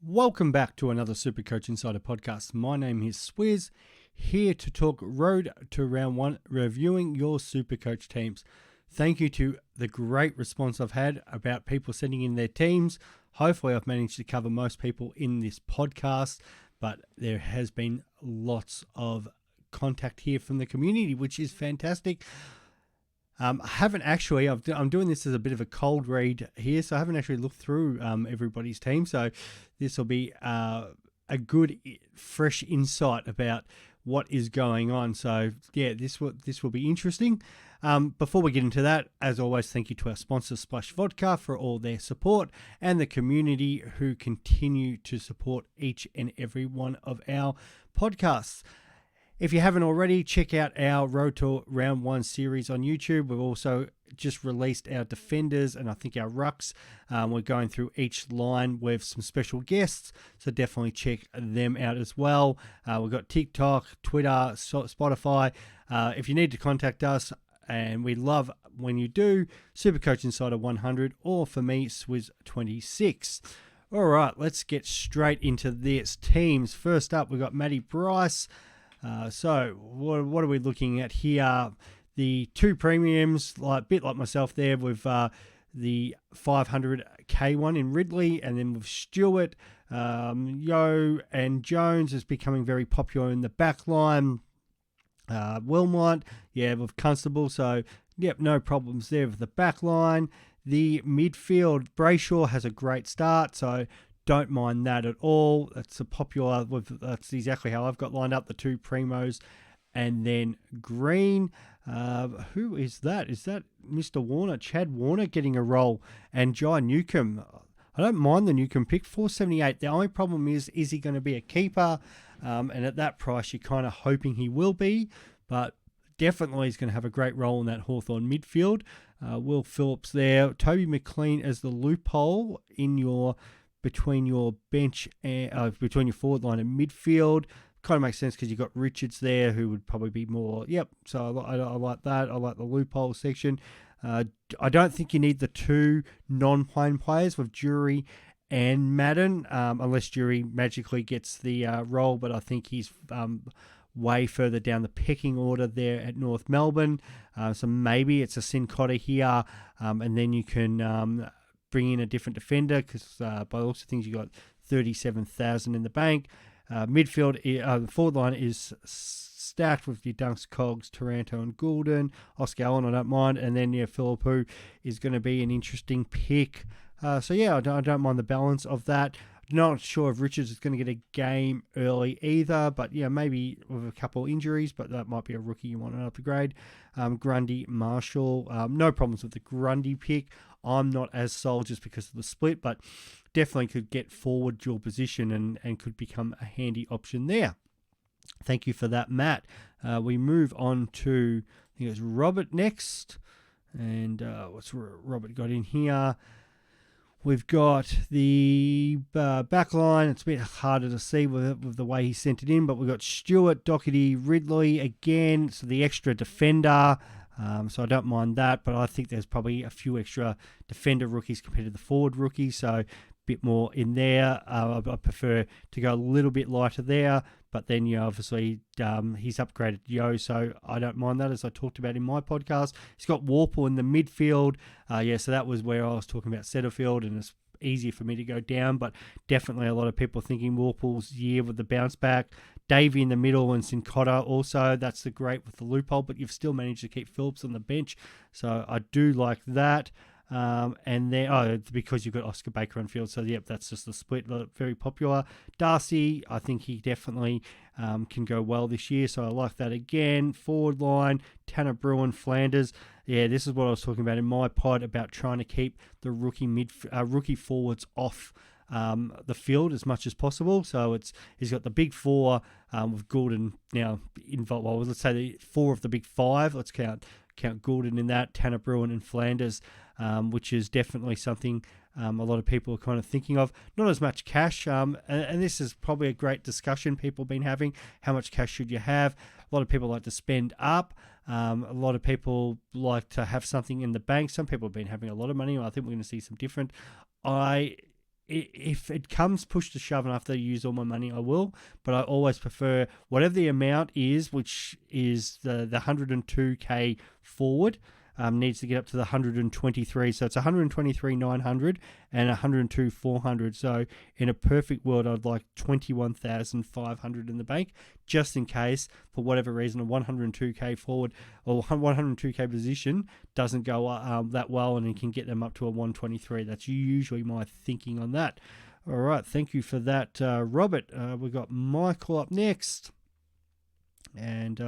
Welcome back to another Supercoach Insider podcast. My name is Swizz, here to talk road to round one, reviewing your Supercoach teams. Thank you to the great response I've had about people sending in their teams. Hopefully I've managed to cover most people in this podcast, but there has been lots of contact here from the community, which is fantastic. I haven't actually, I'm doing this as a bit of a cold read here, so I haven't actually looked through everybody's team. So this will be a good, fresh insight about what is going on. So yeah, this will be interesting. Before we get into that, as always, thank you to our sponsor Splash Vodka for all their support and the community who continue to support each and every one of our podcasts. If you haven't already, check out our Road to Round 1 series on YouTube. We've also just released our defenders and I think our rucks. We're going through each line with some special guests, so definitely check them out as well. We've got TikTok, Twitter, Spotify. If you need to contact us, and we love when you do, Supercoach Insider 100, or for me, Swizz26. All right, let's get straight into this. Teams. First up, we've got Matty Bryce. So what are we looking at here? The two premiums, a bit like myself there, with the 500k one in Ridley, and then with Stewart, Yo and Jones is becoming very popular in the back line. Wilmot, with Constable, so yep, no problems there with the back line. The midfield, Brayshaw has a great start, so don't mind that at all. That's that's exactly how I've got lined up, the two primos. And then Green, who is that? Is that Mr. Warner, Chad Warner getting a role? And Jai Newcomb. I don't mind the Newcomb pick, 478. The only problem is he going to be a keeper? And at that price, you're kind of hoping he will be, but definitely he's going to have a great role in that Hawthorn midfield. Will Phillips there. Toby McLean as the loophole in between your bench and between your forward line and midfield. Kind of makes sense because you've got Richards there who would probably be more, so I like that. I like the loophole section. I don't think you need the two non-playing players with Jury and Madden, unless Jury magically gets the role, but I think he's way further down the pecking order there at North Melbourne. So maybe it's a Sincotta here, and then you can bring in a different defender because by all sorts of things you got 37,000 in the bank. Midfield, the forward line is stacked with your Dunks, Cogs, Taranto and Goulden. Oscar Allen, I don't mind. And then Philippou is going to be an interesting pick. I don't mind the balance of that. Not sure if Richards is going to get a game early either, but maybe with a couple injuries, but that might be a rookie you want to upgrade. Grundy, Marshall, no problems with the Grundy pick. I'm not as sold just because of the split, but definitely could get forward dual position and could become a handy option there. Thank you for that, Matt. We move on to, I think it's Robert next. And what's Robert got in here? We've got the back line. It's a bit harder to see with the way he sent it in, but we've got Stewart, Doherty, Ridley again, so the extra defender. So I don't mind that, but I think there's probably a few extra defender rookies compared to the forward rookies, so a bit more in there. I prefer to go a little bit lighter there, but then obviously he's upgraded Yo, so I don't mind that, as I talked about in my podcast. He's got Warple in the midfield. So that was where I was talking about Setterfield, and it's easier for me to go down, but definitely a lot of people thinking Warple's year with the bounce back. Davey in the middle and Sincotta also. That's the great with the loophole, but you've still managed to keep Phillips on the bench, so I do like that. And then, because you've got Oscar Baker on field, so that's just the split. Very popular. Darcy, I think he definitely can go well this year, so I like that again. Forward line, Tanner Bruin, Flanders. Yeah, this is what I was talking about in my pod about trying to keep the rookie forwards off the field as much as possible. So he's got the big four with Goulden now involved. Well, let's say the four of the big five. Let's count Goulden in that, Tanner Bruin and Flanders, which is definitely something a lot of people are kind of thinking of. Not as much cash, and this is probably a great discussion people have been having. How much cash should you have? A lot of people like to spend up. A lot of people like to have something in the bank. Some people have been having a lot of money. I think we're going to see some different. if it comes push to shove and after I use all my money, I will. But I always prefer whatever the amount is, which is the 102k forward. Needs to get up to the 123, so it's 123,900 and 102,400. So in a perfect world, I'd like 21,500 in the bank, just in case for whatever reason a 102k forward or 102k position doesn't go that well, and you can get them up to a 123. That's usually my thinking on that. All right, thank you for that, Robert. We've got Michael up next. And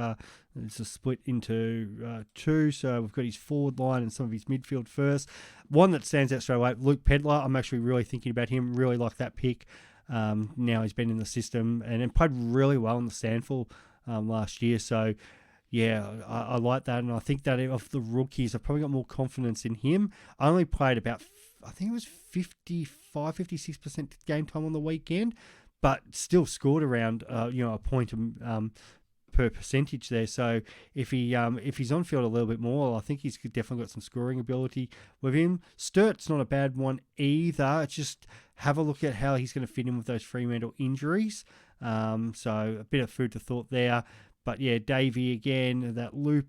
it's a split into two. So we've got his forward line and some of his midfield first. One that stands out straight away, Luke Pedlar. I'm actually really thinking about him. Really like that pick. Now he's been in the system and played really well in the Sandful last year. So, yeah, I like that. And I think that of the rookies, I've probably got more confidence in him. I only played about, I think it was 56% game time on the weekend, but still scored around, a point per percentage there. So if he's on field a little bit more, I think he's definitely got some scoring ability with him. Sturt's not a bad one either. It's just have a look at how he's going to fit in with those Fremantle injuries. So a bit of food for thought there. But yeah, Davey again, that loop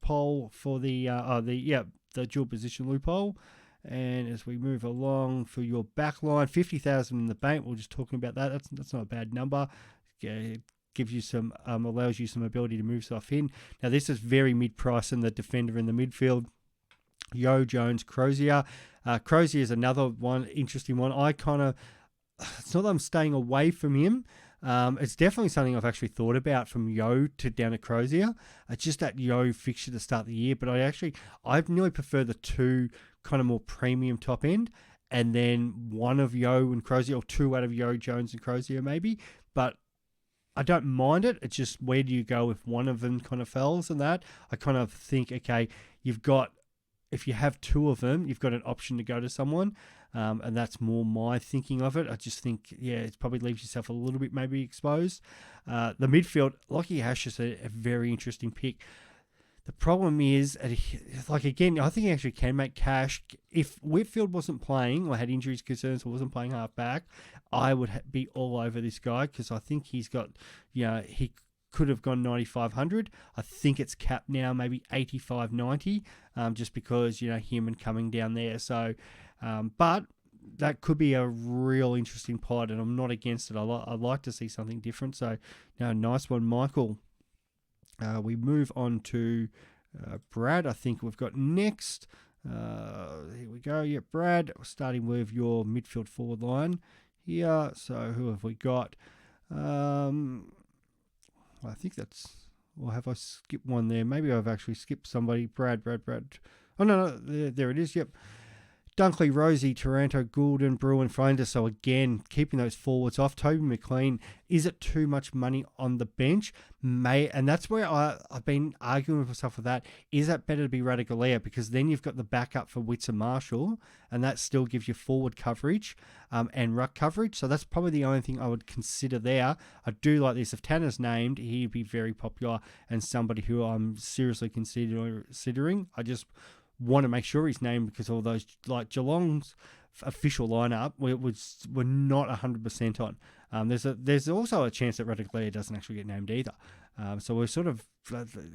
pole for the dual position loophole. And as we move along for your back line, 50,000 in the bank. We're just talking about that. That's not a bad number. Gives you some, allows you some ability to move stuff in. Now this is very mid-price in the defender in the midfield. Yo, Jones, Crozier. Crozier is another one, interesting one. It's not that I'm staying away from him. It's definitely something I've actually thought about from Yo to down to Crozier. It's just that Yo fixture to start the year, but I nearly prefer the two kind of more premium top end, and then one of Yo and Crozier, or two out of Yo, Jones and Crozier maybe. But I don't mind it. It's just where do you go if one of them kind of fails and that? I kind of think, okay, if you have two of them, you've got an option to go to someone. And that's more my thinking of it. I just think, it probably leaves yourself a little bit maybe exposed. The midfield, Lockie Hash is a very interesting pick. The problem is, again, I think he actually can make cash. If Whitfield wasn't playing or had injuries concerns or wasn't playing half back, I would be all over this guy because I think he's got, he could have gone 9,500. I think it's capped now, maybe 85-90, just because, him and coming down there. So, but that could be a real interesting pod, and I'm not against it. I'd like to see something different. So, nice one, Michael. We move on to Brad. I think we've got next. Here we go. Yeah, Brad, starting with your midfield forward line here. So who have we got? I think that's... Or have I skipped one there? Maybe I've actually skipped somebody. Brad. Oh, no, there it is. Yep. Dunkley, Rosie, Taranto, Goulden, Bruin, Frander. So again, keeping those forwards off. Toby McLean, is it too much money on the bench? And that's where I've been arguing with myself with that. Is that better to be Radigalea? Because then you've got the backup for Witts and Marshall, and that still gives you forward coverage and ruck coverage. So that's probably the only thing I would consider there. I do like this. If Tanner's named, he'd be very popular and somebody who I'm seriously considering. I just want to make sure he's named because all those, like Geelong's official lineup, we're not 100% on. There's also a chance that Radigalea doesn't actually get named either. So we're sort of,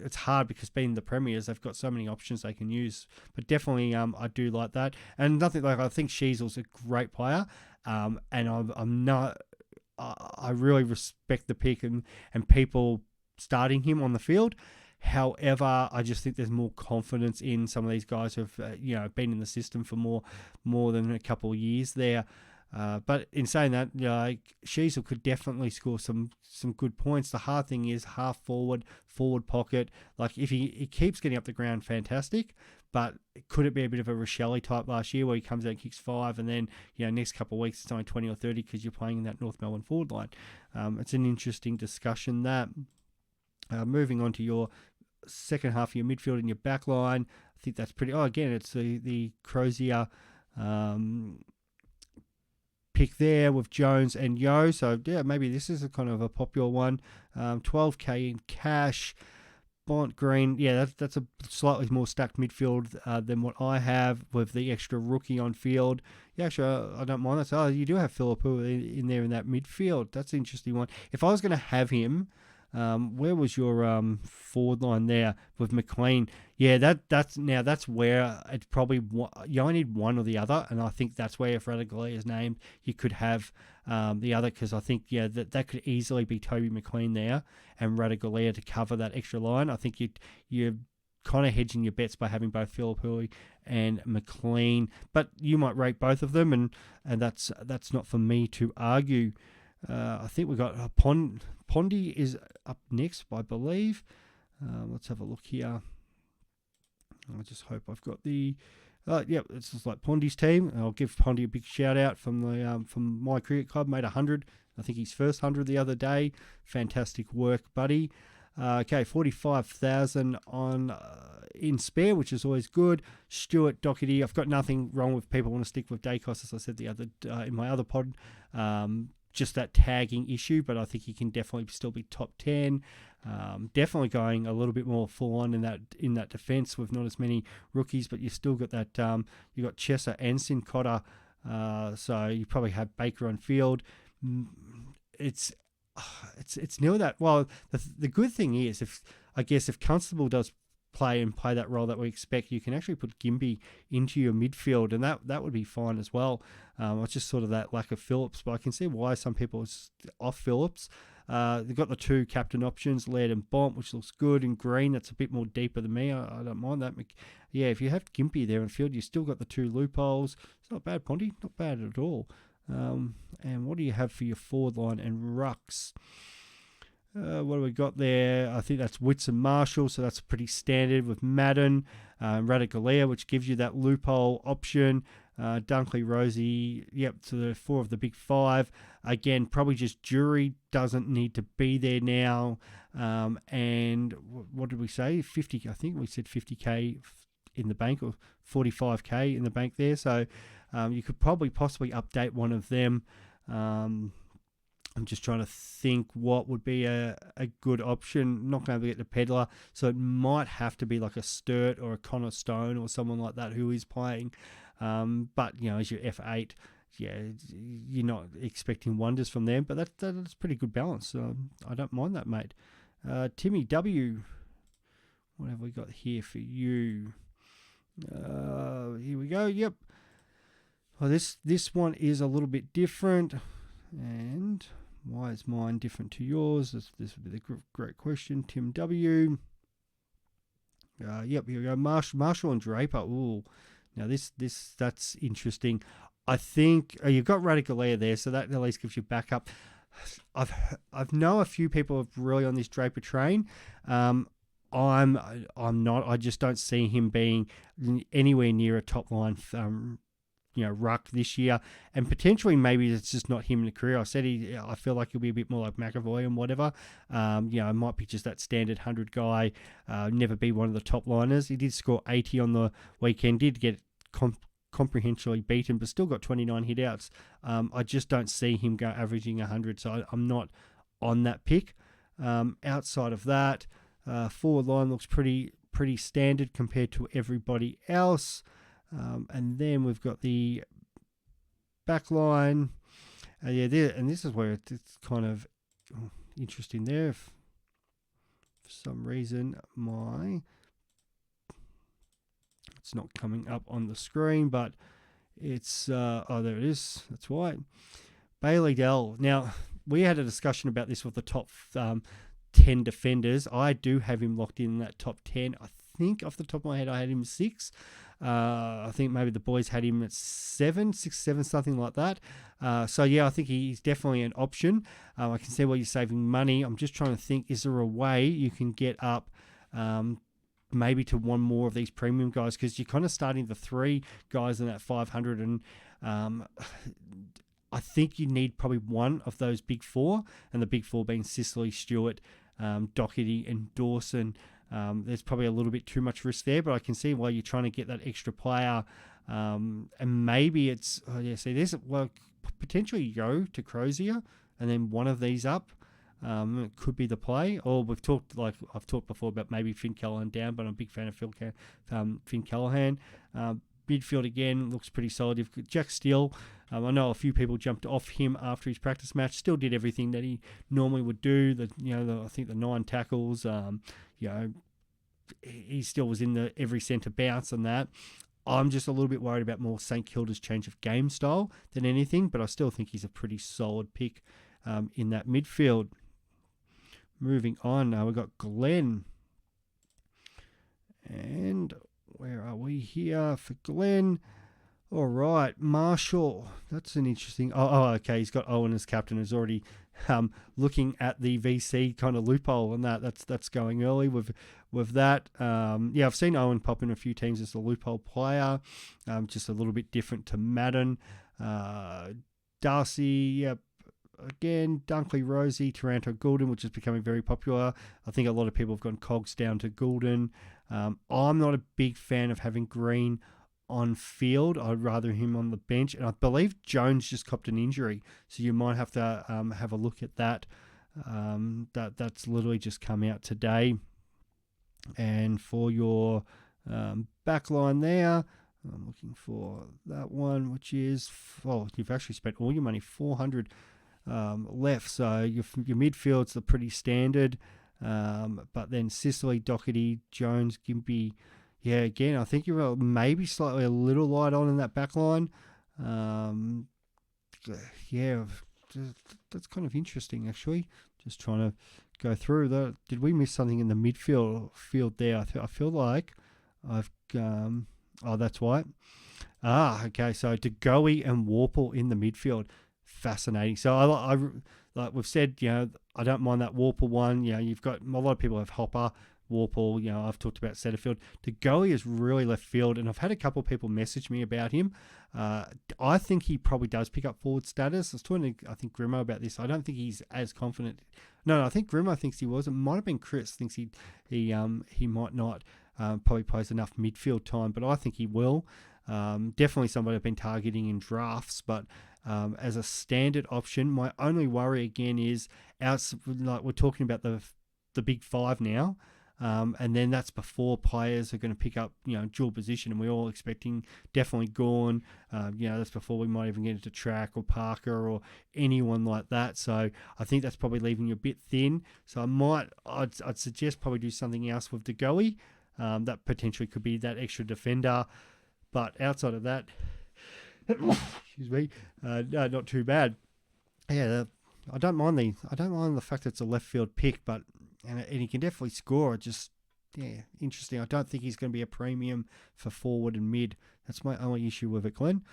it's hard because being the premiers, they've got so many options they can use. But definitely, I do like that. And nothing like, I think Sheasel's a great player. And I'm not, I really respect the pick and people starting him on the field. However, I just think there's more confidence in some of these guys who've been in the system for more than a couple of years there. But in saying that, Sheasel could definitely score some good points. The hard thing is half forward pocket. Like if he keeps getting up the ground, fantastic. But could it be a bit of a Rochelle type last year where he comes out and kicks 5 and then next couple of weeks it's only 20 or 30 because you're playing in that North Melbourne forward line? It's an interesting discussion that. Moving on to your second half of your midfield and your back line, I think that's pretty... Oh, again, it's the Crozier pick there with Jones and Yo. So, yeah, maybe this is a kind of a popular one. 12K in cash. Bont Green, yeah, that's a slightly more stacked midfield than what I have with the extra rookie on field. Yeah, actually, I don't mind that. So, you do have Phillipou in there in that midfield. That's an interesting one. If I was going to have him, where was your forward line there with McLean? Yeah, that's where it's probably you only need one or the other, and I think that's where if Radaglia is named, you could have the other, because I think that could easily be Toby McLean there and Radaglia to cover that extra line. I think you're kind of hedging your bets by having both Phillipou and McLean, but you might rate both of them, and that's not for me to argue. I think we've got Pondy is up next, I believe. Let's have a look here. I just hope I've got the... it's just like Pondy's team. I'll give Pondy a big shout out from my cricket club. Made 100. I think his first 100 the other day. Fantastic work, buddy. 45,000 on in spare, which is always good. Stuart Doherty. I've got nothing wrong with people want to stick with Dacos, as I said the other in my other pod. Just that tagging issue, but I think he can definitely still be top 10. Definitely going a little bit more full on in that defence with not as many rookies, but you still got that. You got Chesser and Sin-Cotter, so you probably have Baker on field. It's near that. Well, the good thing is, if Constable does play that role that we expect, you can actually put Gimby into your midfield, and that would be fine as well. It's just sort of that lack of Phillips, but I can see why some people are off Phillips. They've got the two captain options, Laird and Bomb, which looks good, and Green, that's a bit more deeper than me. I don't mind that. Yeah, if you have Gimpy there in field, you still got the two loopholes. It's not bad, Pondy, not bad at all. And what do you have for your forward line and rucks? What do we got there? I think that's Witts and Marshall, so that's pretty standard with Madden. Radaglia, which gives you that loophole option. Dunkley, Rosie, so the four of the big five. Again, probably just Jury doesn't need to be there now. And what did we say? 50, I think we said 50k in the bank, or 45k in the bank there. So you could probably possibly update one of them. I'm just trying to think what would be a good option. Not going to get the Pedlar, so it might have to be like a Sturt or a Connor Stone or someone like that who is playing. But, as your F8, you're not expecting wonders from them, but that's pretty good balance. So I don't mind that, mate. Timmy W, what have we got here for you? Here we go. Yep. Well, this one is a little bit different, and why is mine different to yours? This would be the great question. Tim W. Here we go. Marshall and Draper. Ooh, now that's interesting. I think you've got Radaglia there, so that at least gives you backup. I've know a few people are really on this Draper train. I'm not. I just don't see him being anywhere near a top line ruck this year, and potentially maybe it's just not him in the career. I feel like he'll be a bit more like McAvoy and whatever. It might be just that standard 100 guy, never be one of the top liners. He did score 80 on the weekend, did get comprehensively beaten, but still got 29 hit outs. I just don't see him go averaging 100, so I'm not on that pick. Outside of that, forward line looks pretty standard compared to everybody else. And then we've got the back line. And this is where it's kind of interesting there. For some reason, it's not coming up on the screen, but it's, there it is. That's why. Bailey Dell. Now, we had a discussion about this with the top 10 defenders. I do have him locked in that top 10. I think off the top of my head, I had him 6. I think maybe the boys had him at 6, 7, something like that. I think he's definitely an option. I can see why you're saving money. I'm just trying to think, is there a way you can get up maybe to one more of these premium guys? Because you're kind of starting the 3 guys in that 500, and I think you need probably one of those big 4, and the big 4 being Sicily, Stewart, Doherty, and Dawson. There's probably a little bit too much risk there, but I can see why you're trying to get that extra player. And maybe it's, potentially go to Crozier and then one of these up. It could be the play. Or I've talked before about maybe Finn Callaghan down, but I'm a big fan of Finn Callaghan. midfield again looks pretty solid. You've got Jack Steele. I know a few people jumped off him after his practice match. Still did everything that he normally would do. I think the 9 tackles. He still was in the every centre bounce and that. I'm just a little bit worried about more St Kilda's change of game style than anything, but I still think he's a pretty solid pick in that midfield. Moving on, we've got Glenn. And where are we here for Glenn? All right, Marshall. That's an interesting... okay. He's got Owen as captain. He's already looking at the VC kind of loophole, and that's going early with that. I've seen Owen pop in a few teams as a loophole player, just a little bit different to Madden. Darcy, yep. Again, Dunkley, Rosie, Taranto, Goulden, which is becoming very popular. I think a lot of people have gone cogs down to Goulden. I'm not a big fan of having Green on field. I'd rather him on the bench. And I believe Jones just copped an injury, so you might have to have a look at that. That's literally just come out today. And for your back line there, I'm looking for that one, which is, you've actually spent all your money, 400 left. So your midfields are pretty standard. But then Sicily, Doherty, Jones, Gimpy. Yeah, again, I think you're maybe slightly a little light on in that back line. That's kind of interesting, actually. Just trying to go through that. Did we miss something in the midfield there? I feel like I've... that's why. Okay, so DeGoey and Warple in the midfield. Fascinating. So I like we've said, I don't mind that Warple one. You've got a lot of people have Hopper, Warple. I've talked about Setterfield. DeGoey is really left field, and I've had a couple of people message me about him. I think he probably does pick up forward status. I was talking to, I think, Grimo about this. I don't think he's as confident. No, I think Grimo thinks he was. It might have been Chris thinks he might not probably plays enough midfield time, but I think he will. Definitely somebody I've been targeting in drafts, but as a standard option, my only worry again is like we're talking about the big 5 now. And then that's before players are going to pick up, dual position, and we're all expecting definitely Gawn. That's before we might even get into Track or Parker or anyone like that. So I think that's probably leaving you a bit thin. So I'd suggest probably do something else with DeGoey. That potentially could be that extra defender, but outside of that, excuse me, no, not too bad. Yeah, I don't mind the fact that it's a left field pick, but. And he can definitely score. Interesting. I don't think he's going to be a premium for forward and mid. That's my only issue with it, Glenn.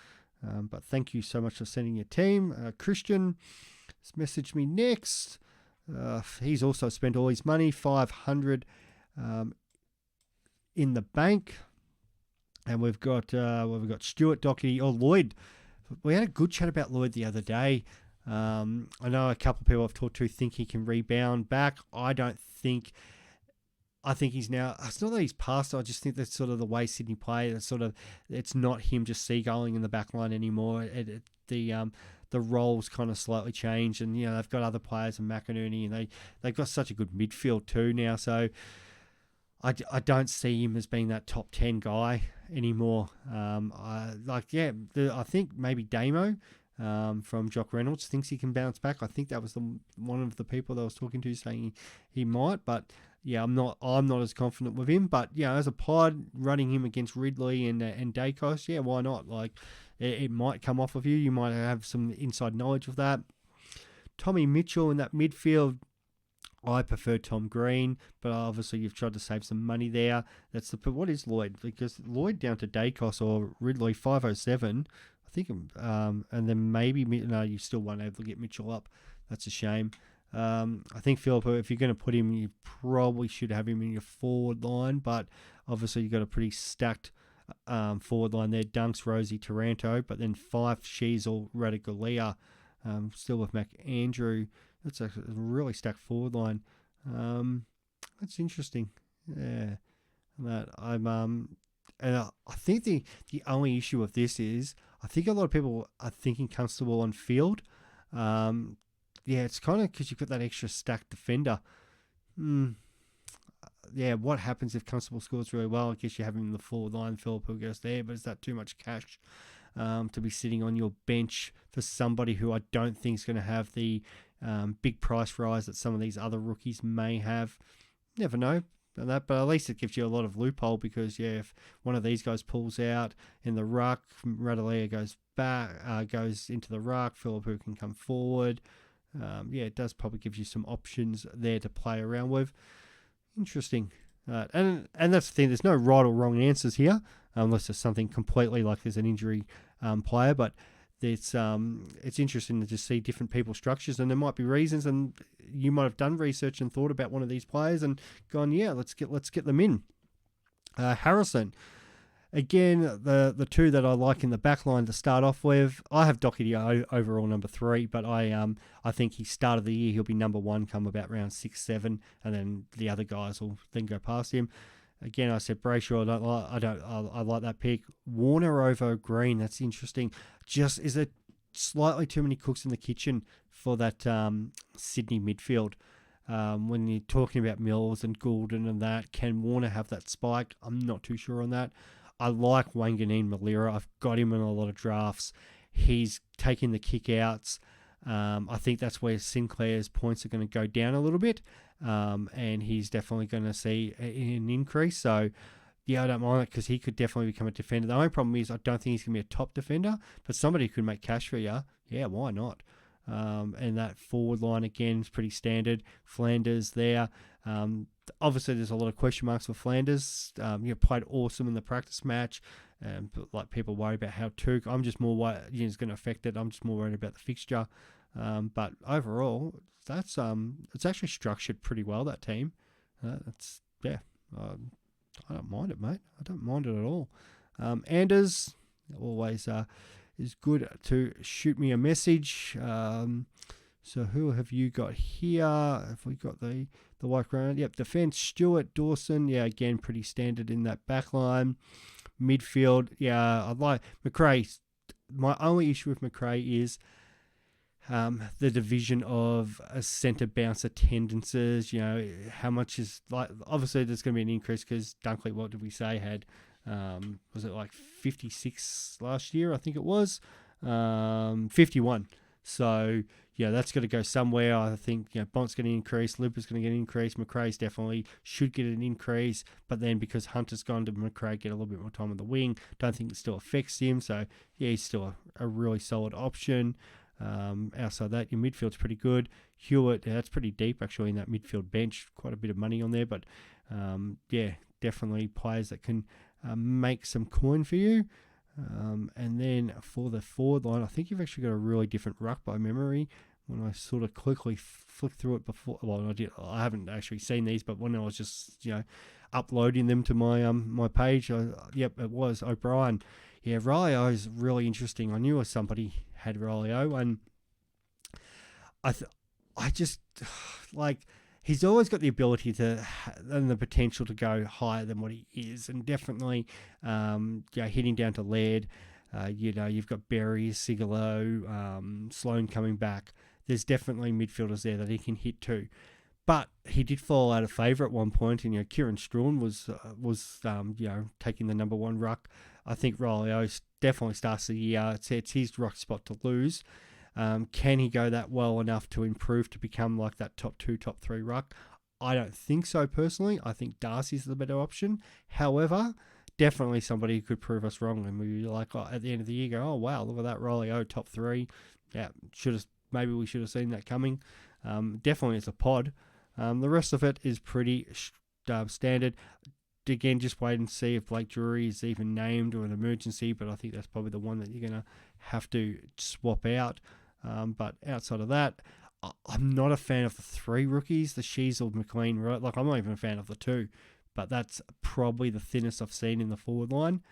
But thank you so much for sending your team. Christian has messaged me next. He's also spent all his money, 500 in the bank. And we've got Stuart, Doherty, Lloyd. We had a good chat about Lloyd the other day. I know a couple of people I've talked to think he can rebound back. I think he's now, it's not that he's past, I just think that's sort of the way Sydney play. It's not him just seagulling in the back line anymore. The roles kind of slightly changed, and they've got other players in McInerney, and they've got such a good midfield too now. So I don't see him as being that top 10 guy anymore. I think maybe Damo. From Jock Reynolds thinks he can bounce back. I think that was one of the people that I was talking to saying he might, but I'm not as confident with him. But as a pod running him against Ridley and Dacos, why not? Like it might come off of you. You might have some inside knowledge of that. Tommy Mitchell in that midfield. I prefer Tom Green, but obviously you've tried to save some money there. What is Lloyd? Because Lloyd down to Dacos or Ridley 507. I think, and then maybe, no, you still won't able to get Mitchell up. That's a shame. I think Philippa, if you're going to put him, you probably should have him in your forward line, but obviously you've got a pretty stacked forward line there. Dunks, Rosie, Taranto, but then Fife, Sheasel, Radicalia, still with McAndrew. That's a really stacked forward line. That's interesting. Yeah. And I think the only issue with this is I think a lot of people are thinking comfortable on field. It's kind of because you've got that extra stacked defender. what happens if Constable scores really well? I guess you have him in the forward line, Philip, who goes there, but is that too much cash to be sitting on your bench for somebody who I don't think is going to have the big price rise that some of these other rookies may have? Never know. That, but at least it gives you a lot of loophole because if one of these guys pulls out in the ruck, Radulea goes back, goes into the ruck, Philip who can come forward. It does probably give you some options there to play around with. Interesting. And that's the thing, there's no right or wrong answers here, unless there's something completely like there's an injury player, but it's interesting to just see different people's structures, and there might be reasons, and you might have done research and thought about one of these players and gone, let's get them in. Harrison, again, the two that I like in the back line to start off with, I have Doherty overall number 3, but I think he started the year, he'll be number 1 come about round 6-7, and then the other guys will then go past him. Again, I said Brayshaw. I like that pick. Warner over Green. That's interesting. Just is it slightly too many cooks in the kitchen for that Sydney midfield? When you're talking about Mills and Goulden and that, can Warner have that spike? I'm not too sure on that. I like Wanganeen-Malira. I've got him in a lot of drafts. He's taking the kick-outs. I think that's where Sinclair's points are going to go down a little bit. And he's definitely going to see an increase. So, I don't mind it because he could definitely become a defender. The only problem is I don't think he's going to be a top defender, but somebody who could make cash for you. Yeah, why not? And that forward line, again, is pretty standard. Flanders there. Obviously, there's a lot of question marks for Flanders. Played awesome in the practice match. But like people worry about how Tuke. I'm just more worried it's going to affect it. I'm just more worried about the fixture. But overall, that's it's actually structured pretty well, that team. I don't mind it, mate. I don't mind it at all. Anders always is good to shoot me a message. So who have you got here? Have we got the white ground? Yep, defence, Stewart, Dawson. Yeah, again, pretty standard in that back line. Midfield, I like McRae. My only issue with McRae is the division of centre bouncer tendencies. How much is obviously there's going to be an increase because Dunkley, what did we say, had was it like 56 last year? I think it was 51. So that's going to go somewhere. I think Bont's going to increase, Liver's going to get an increase, McRae's definitely should get an increase, but then because Hunter's gone to McRae, get a little bit more time on the wing. Don't think it still affects him. So he's still a really solid option. Outside that, your midfield's pretty good. Hewitt, that's pretty deep actually in that midfield bench. Quite a bit of money on there, but definitely players that can make some coin for you. And then for the forward line, I think you've actually got a really different ruck by memory. When I sort of quickly flicked through it before, I haven't actually seen these, but when I was just uploading them to my my page, it was O'Brien. Yeah, Riley-O is really interesting. I knew somebody had Riley-O, and I just he's always got the ability to and the potential to go higher than what he is, and definitely hitting down to Laird. You've got Berry, Sigalo, Sloan coming back. There's definitely midfielders there that he can hit too. But he did fall out of favour at one point, and Kieran Strawn was taking the number 1 ruck. I think Riley-O definitely starts the year. It's his ruck spot to lose. Can he go that well enough to improve to become like that top 2, top 3 ruck? I don't think so personally. I think Darcy's the better option. However, definitely somebody who could prove us wrong, and we at the end of the year go, oh wow, look at that Riley-O top 3. Yeah, maybe we should have seen that coming. Definitely it's a pod. The rest of it is pretty standard. Again, just wait and see if Blake Drury is even named or an emergency, but I think that's probably the one that you're going to have to swap out. But outside of that, I'm not a fan of the 3 rookies, the Sheasel, McLean, right? I'm not even a fan of the 2, but that's probably the thinnest I've seen in the forward line.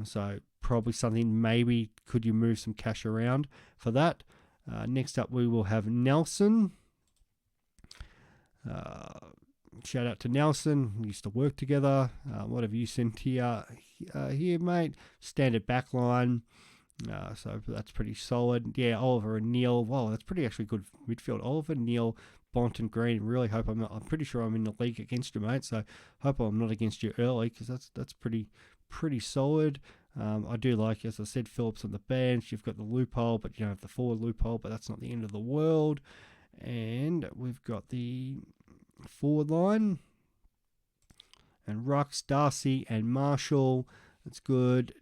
So probably something, maybe could you move some cash around for that? Next up, we will have Nelson. Shout out to Nelson. We used to work together. What have you sent here, mate? Standard back line. So that's pretty solid. Yeah, Oliver and Neil. Wow, that's pretty actually good midfield. Oliver, Neil, Bont and Green. Really hope I'm pretty sure I'm in the league against you, mate. So hope I'm not against you early, because that's pretty solid. I do like, as I said, Phillips on the bench. You've got the loophole, but you don't have the forward loophole, but that's not the end of the world. And we've got the forward line. And Rux, Darcy, and Marshall. That's good.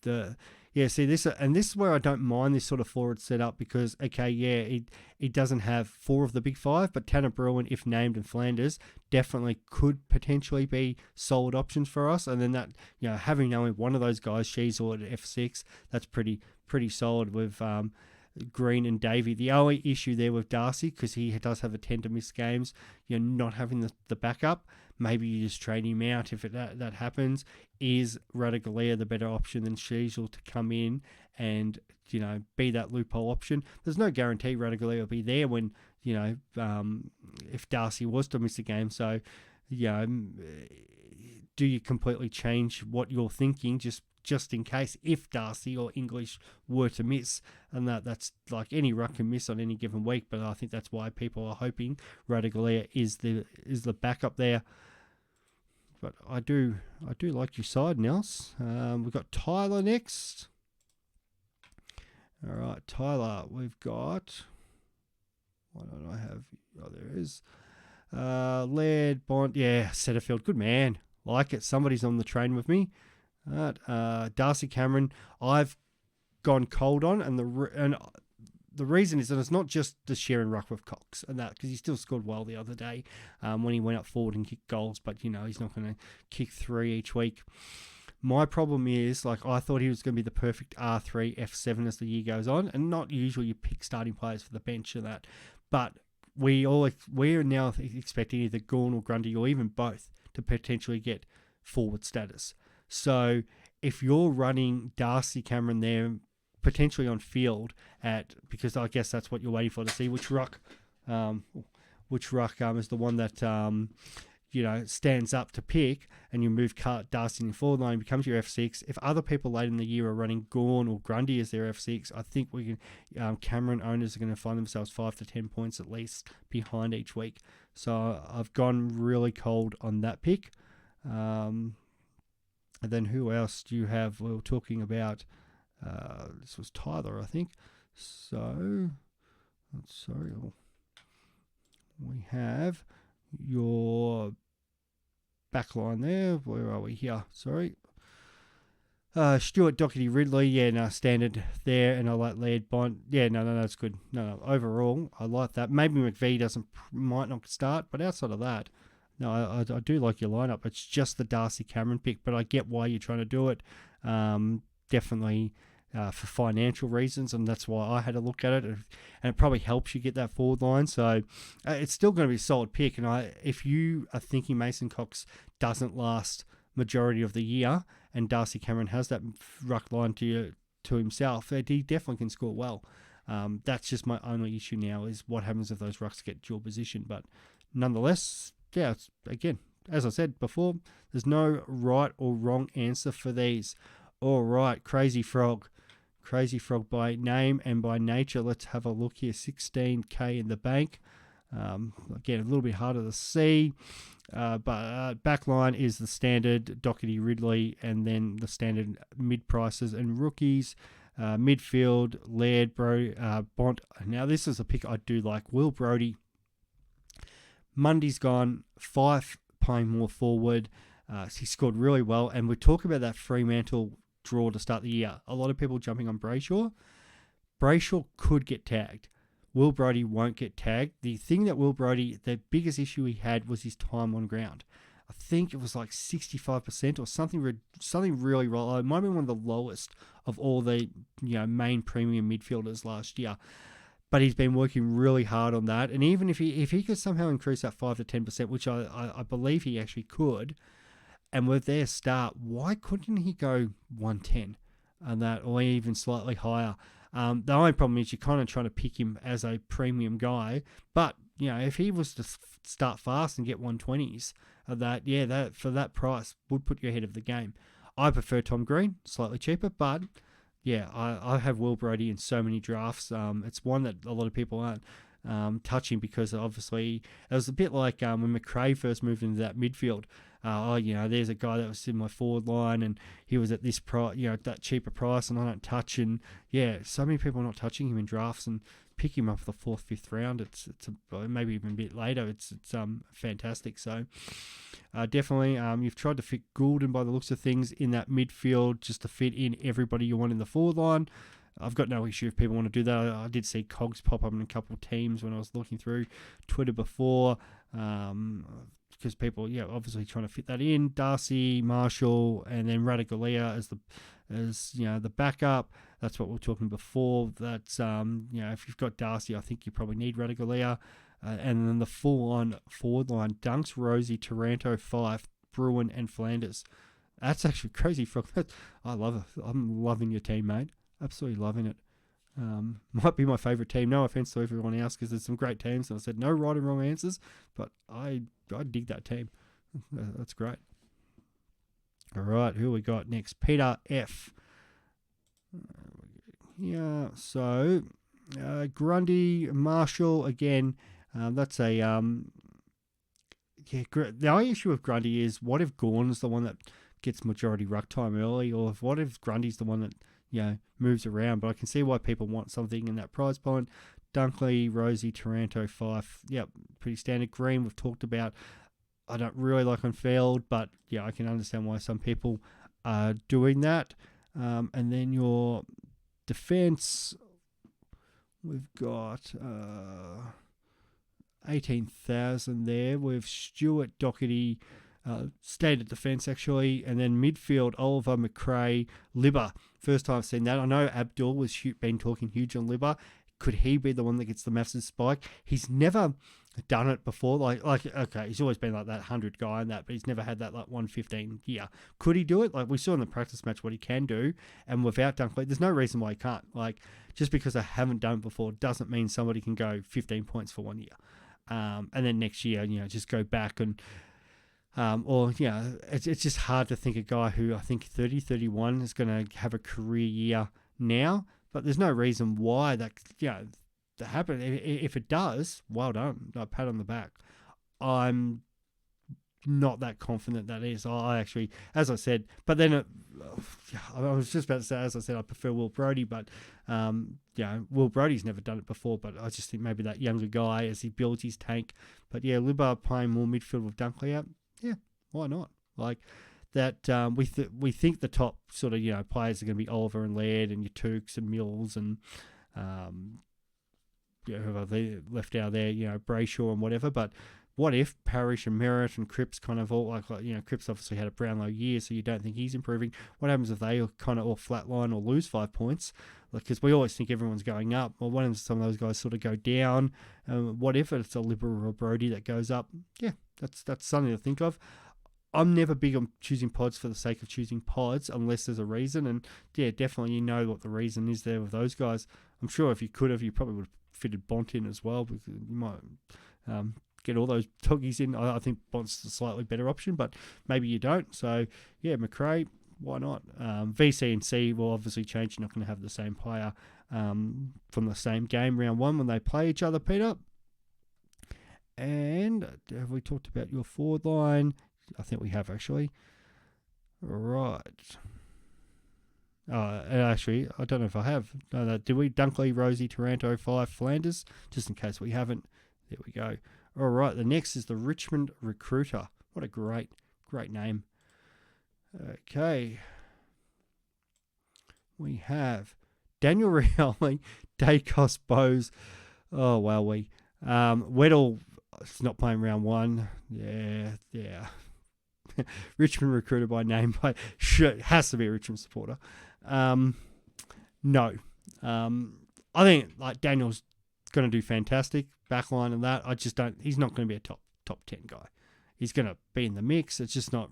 This is where I don't mind this sort of forward setup, because it doesn't have four of the big five, but Tanner Bruin, if named, and Flanders definitely could potentially be solid options for us. And then that, having only one of those guys, she's or at F6, that's pretty solid with Green and Davey. The only issue there with Darcy, because he does have a tend to miss games, not having the backup. Maybe you just trade him out if that happens. Is Radaglia the better option than Sheasel to come in and, be that loophole option? There's no guarantee Radaglia will be there when, if Darcy was to miss a game. So, do you completely change what you're thinking just in case if Darcy or English were to miss? And that's like any ruck can miss on any given week, but I think that's why people are hoping Radaglia is the backup there. But I do like your side, Nels. We've got Tyler next. All right, Tyler, we've got... What don't I have? Oh, there is. Laird, Bond. Yeah, Setterfield. Good man. Like it. Somebody's on the train with me. All right, Darcy Cameron, I've gone cold on, and the reason is that it's not just the share and ruck with Cox and that, because he still scored well the other day when he went up forward and kicked goals, but he's not going to kick 3 each week. My problem is, I thought he was going to be the perfect R3, F7 as the year goes on, and not usually you pick starting players for the bench and that, but we're now expecting either Gawn or Grundy, or even both, to potentially get forward status. So if you're running Darcy Cameron there, potentially on field because I guess that's what you're waiting for, to see which ruck is the one that stands up to pick, and you move Darcy in the forward line, becomes your F6. If other people late in the year are running Gawn or Grundy as their F6, I think we can. Cameron owners are going to find themselves 5 to 10 points at least behind each week. So I've gone really cold on that pick. And then who else do you have? We were talking about. This was Tyler, I think. So, sorry. We have your backline there. Where are we here? Sorry. Stuart, Doherty, Ridley. Yeah, standard there. And I like Laird, Bont. Yeah, no, that's good. No, overall, I like that. Maybe McVie might not start, but outside of that, no, I do like your lineup. It's just the Darcy Cameron pick, but I get why you're trying to do it. Definitely for financial reasons, and that's why I had a look at it, and it probably helps you get that forward line. So it's still going to be a solid pick. And if you are thinking Mason Cox doesn't last majority of the year, and Darcy Cameron has that ruck line to himself, he definitely can score well. That's just my only issue now, is what happens if those rucks get dual position. But nonetheless, yeah, again, as I said before, there's no right or wrong answer for these. All right, Crazy Frog by name and by nature. Let's have a look here. 16k in the bank. Again, a little bit harder to see, but backline is the standard Doherty, Ridley, and then the standard mid prices and rookies. Midfield, Laird, Bont. Now this is a pick I do like. Will Brodie. Mundy's gone. Fife playing more forward. He scored really well, and we talk about that Fremantle draw to start the year. A lot of people jumping on Brayshaw. Brayshaw could get tagged. Will Brodie won't get tagged. The thing that Will Brodie, the biggest issue he had was his time on ground. I think it was like 65% or something really low. It might have been one of the lowest of all the main premium midfielders last year. But he's been working really hard on that. And even if he could somehow increase that 5 to 10%, which I believe he actually could, and with their start, why couldn't he go 110 and that, or even slightly higher? The only problem is you're kind of trying to pick him as a premium guy. But if he was to start fast and get 120s, that for that price would put you ahead of the game. I prefer Tom Green, slightly cheaper, but I have Will Brodie in so many drafts. It's one that a lot of people aren't touching because obviously it was a bit like when McRae first moved into that midfield. There's a guy that was in my forward line and he was at this price, that cheaper price, and I don't touch. And so many people are not touching him in drafts and pick him up for the 4th, 5th round. It's maybe even a bit later. It's fantastic. So definitely, you've tried to fit Goulden by the looks of things in that midfield just to fit in everybody you want in the forward line. I've got no issue if people want to do that. I did see Cogs pop up in a couple of teams when I was looking through Twitter before, because people, obviously trying to fit that in. Darcy, Marshall, and then Radaglia as the backup. That's what we were talking before. That's if you've got Darcy, I think you probably need Radaglia, and then the full-on forward line: Dunks, Rosie, Taranto, Fife, Bruin, and Flanders. That's actually crazy. I love it. I'm loving your team, mate. Absolutely loving it. Might be my favourite team. No offence to everyone else, because there's some great teams. And I said no right and wrong answers, but I dig that team. That's great. All right, who we got next? Peter F. So Grundy, Marshall again. That's a The only issue with Grundy is what if Gawn's the one that gets majority ruck time early, or what if Grundy's the one that moves around. But I can see why people want something in that price point. Dunkley, Rosie, Taranto, Fife. Yep, pretty standard. Green, we've talked about. I don't really like on field, but I can understand why some people are doing that. And then your defence, we've got 18,000 there with Stewart, Doherty, standard defence actually, and then midfield Oliver, McRae, Libba. First time I've seen that. I know Abdul was been talking huge on Libba. Could he be the one that gets the massive spike? He's never done it before. Like okay, he's always been like that 100 guy and that, but he's never had that like 115 year. Could he do it? Like we saw in the practice match what he can do, and without Dunkley, there's no reason why he can't. Like just because I haven't done it before doesn't mean somebody can go 15 points for 1 year, and then next year just go back and. It's just hard to think a guy who I think 30, 31 is going to have a career year now, but there's no reason why that happen. If it does, well done. A pat on the back. I'm not that confident that is. I actually, as I said, but then I was just about to say, as I said, I prefer Will Brodie, but Will Brodie's never done it before, but I just think maybe that younger guy as he builds his tank. But Libba playing more midfield with Dunkley out. Yeah, why not? Like that, we think the top sort of players are going to be Oliver and Laird and your Tukes and Mills and whoever they left out there, Brayshaw and whatever. But what if Parrish and Merritt and Cripps kind of all Cripps obviously had a Brownlow year, so you don't think he's improving. What happens if they kind of all flatline or lose 5 points? Because we always think everyone's going up. Well, what if some of those guys sort of go down? What if it's a Libba or a Brodie that goes up? Yeah, that's something to think of. I'm never big on choosing pods for the sake of choosing pods unless there's a reason. And definitely what the reason is there with those guys. I'm sure if you could have, you probably would have fitted Bont in as well, because you might get all those doggies in. I think Bont's a slightly better option, but maybe you don't. So, McRae, why not? VC and C will obviously change. You're not going to have the same player from the same game round one when they play each other, Peter. And have we talked about your forward line? I think we have, actually. Right. Actually, I don't know if I have. No, did we? Dunkley, Rosie, Taranto, Fife, Flanders? Just in case we haven't. There we go. All right, the next is the Richmond Recruiter. What a great name. Okay. We have Daniel Rioli, Dacos, Bowes. Oh, wow, Weddle is not playing round one. Yeah. Richmond Recruiter by name. Has to be a Richmond supporter. No. I think Daniel's going to do fantastic. Backline and that. I just don't. He's not going to be a top 10 guy. He's going to be in the mix. It's just not.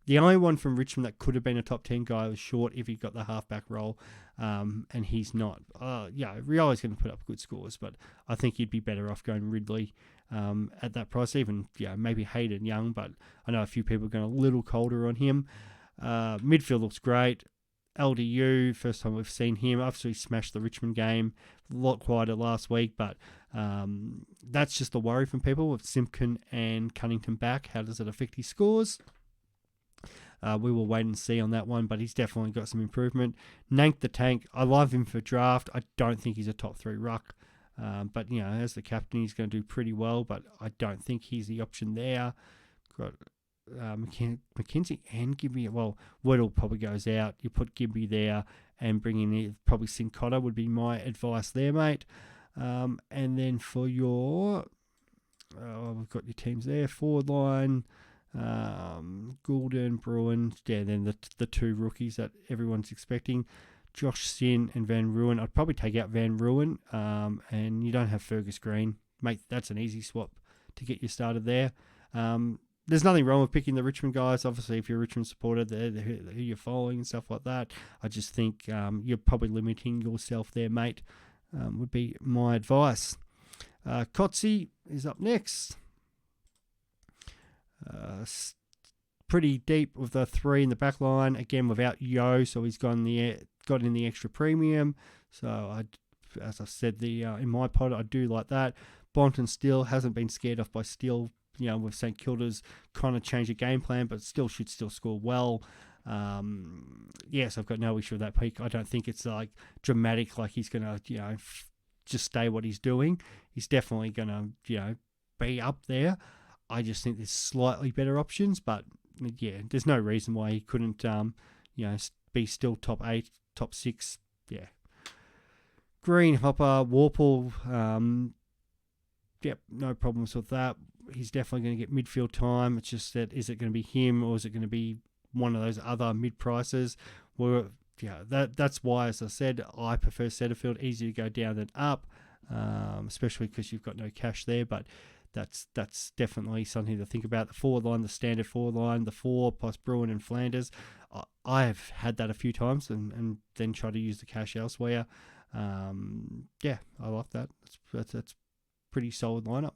The only one from Richmond that could have been a top 10 guy was Short if he got the halfback role, and he's not. Rioli's going to put up good scores, but I think he'd be better off going Ridley at that price. Even maybe Hayden Young, but I know a few people are going a little colder on him. Midfield looks great. LDU, first time we've seen him. Obviously smashed the Richmond game. A lot quieter last week, but that's just a worry from people with Simpkin and Cunnington back. How does it affect his scores? We will wait and see on that one, but he's definitely got some improvement. Nank the Tank, I love him for draft. I don't think he's a top 3 ruck. But, as the captain, he's going to do pretty well, but I don't think he's the option there. Got McKenzie and Gibby. Well, Weddle probably goes out. You put Gibby there and bring in probably Sincotta would be my advice there, mate. And then for your... we've got your teams there. Forward line, Goulden, Bruin. Yeah, then the 2 rookies that everyone's expecting. Josh Sin and Van Ruin. I'd probably take out Van Ruin, and you don't have Fergus Green. Mate, that's an easy swap to get you started there. There's nothing wrong with picking the Richmond guys. Obviously, if you're a Richmond supporter, they're who you're following and stuff like that. I just think you're probably limiting yourself there, mate, would be my advice. Cotsey is up next. Pretty deep with the 3 in the back line. Again, without Yo, so he's got in the extra premium. So, as I said in my pod, I do like that. Bonton still hasn't been scared off by Steele. With St Kilda's kind of changed the game plan, but still should score well. Yes, I've got no issue with that pick. I don't think it's like dramatic, like he's going to, just stay what he's doing. He's definitely going to, be up there. I just think there's slightly better options, but yeah, there's no reason why he couldn't, be still top 8, top 6. Yeah. Green, Hopper, Warple, yep, no problems with that. He's definitely going to get midfield time. It's just that, is it going to be him or is it going to be one of those other mid-prices? That's why, as I said, I prefer Setterfield. Easier to go down than up, especially because you've got no cash there. But that's definitely something to think about. The forward line, the standard forward line, the 4 plus Bruin and Flanders. I've had that a few times and then try to use the cash elsewhere. I like that. That's pretty solid lineup.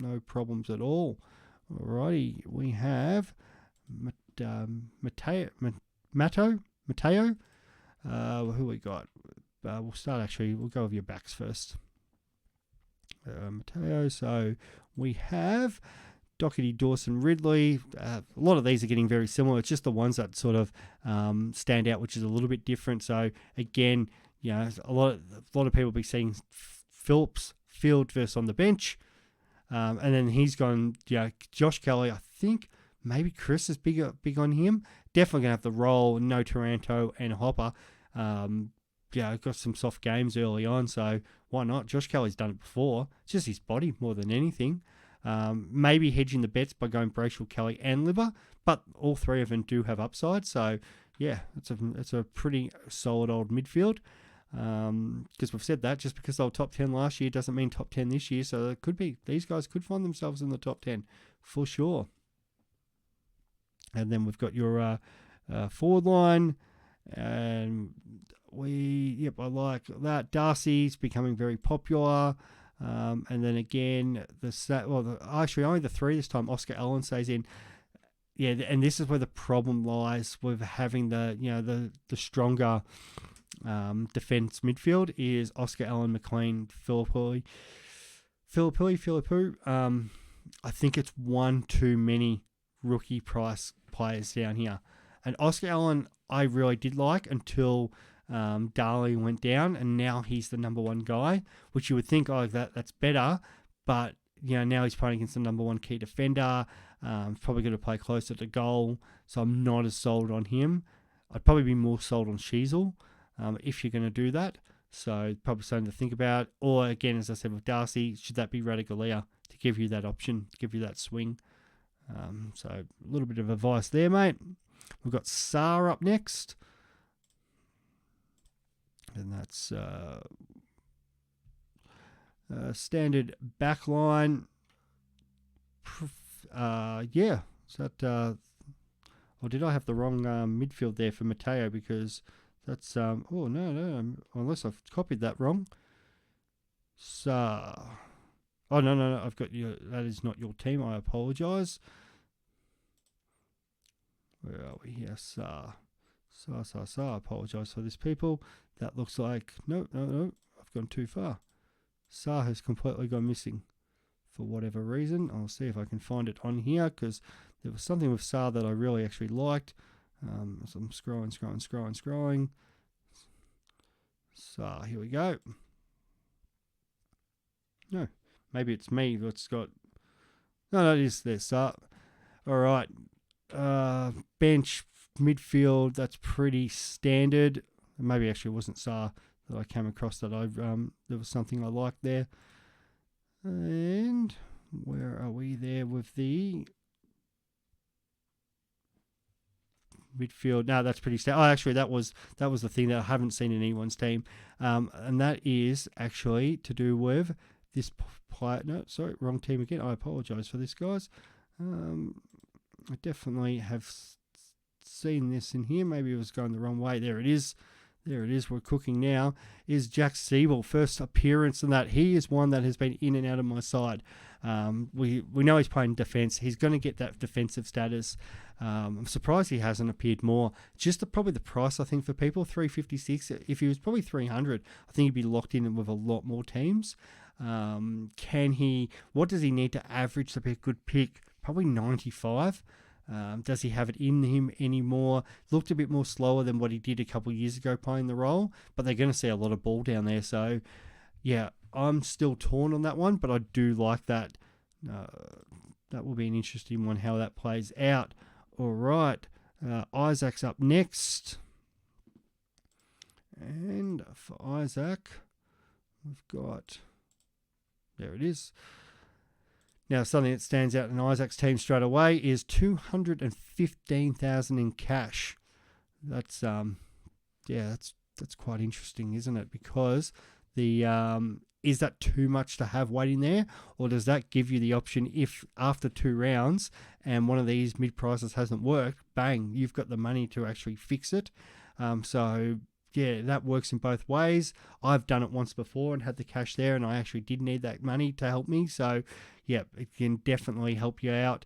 No problems at all. Alrighty, we have Mateo. Who we got? We'll go with your backs first. Mateo. So we have Doherty, Dawson, Ridley. A lot of these are getting very similar. It's just the ones that sort of stand out, which is a little bit different. So again, a lot of people will be seeing Phillips field versus on the bench. And then he's gone, Josh Kelly, I think maybe Chris is big on him. Definitely going to have the role, no Taranto and Hopper. Got some soft games early on, so why not? Josh Kelly's done it before. It's just his body more than anything. Maybe hedging the bets by going Brayshaw, Kelly and Liver, but all 3 of them do have upside. So, yeah, it's a pretty solid old midfield. Because we've said that just because they were top 10 last year doesn't mean top 10 this year, so it could be these guys could find themselves in the top 10 for sure. And then we've got your forward line, and I like that. Darcy's becoming very popular, and then again only the 3 this time. Oscar Allen stays in. Yeah, and this is where the problem lies with having the stronger defense midfield is Oscar Allen, McLean, Philippu. I think it's one too many rookie price players down here. And Oscar Allen, I really did like until Darling went down, and now he's the number 1 guy, which you would think, that's better. But now he's playing against the number 1 key defender. Probably going to play closer to goal, so I'm not as sold on him. I'd probably be more sold on Sheasel. If you're going to do that. So probably something to think about. Or again, as I said with Darcy, should that be Radigalia to give you that option, give you that swing? So a little bit of advice there, mate. We've got Saar up next. And that's standard backline. Is that... or did I have the wrong midfield there for Mateo? Because... that's, unless I've copied that wrong. So, no, I've got you. That is not your team. I apologise. Where are we here? I apologise for this, people. That looks like... No, I've gone too far. Sa has completely gone missing for whatever reason. I'll see if I can find it on here, because there was something with Sa that I really actually liked. So I'm scrolling. Sa, here we go. No, maybe it's me that's got... No, it is there, Sa. All right. Bench, midfield, that's pretty standard. Maybe actually it wasn't Sa that I came across that there was something I liked there. And where are we there with the midfield? No, that's pretty standard. Oh, actually, that was the thing that I haven't seen in anyone's team, and that is actually to do with this player. No, sorry, wrong team again. I apologise for this, guys. I definitely have seen this in here. Maybe it was going the wrong way. There it is. We're cooking now. Is Jack Siebel. First appearance in that. He is one that has been in and out of my side. We know he's playing defence. He's going to get that defensive status. I'm surprised he hasn't appeared more. Just probably the price, I think, for people, $356. If he was probably $300, I think he'd be locked in with a lot more teams. What does he need to average to be a good pick? Probably 95. Does he have it in him anymore? Looked a bit more slower than what he did a couple of years ago playing the role, but they're going to see a lot of ball down there. So, yeah, I'm still torn on that one, but I do like that. That will be an interesting one, how that plays out. All right, Isaac's up next. And for Isaac, we've got... There it is. Now, something that stands out in Isaac's team straight away is $215,000 in cash. That's that's quite interesting, isn't it? Because is that too much to have waiting there, or does that give you the option if after 2 rounds and one of these mid prices hasn't worked, bang, you've got the money to actually fix it. So yeah, that works in both ways. I've done it once before and had the cash there, and I actually did need that money to help me. So, yeah, it can definitely help you out.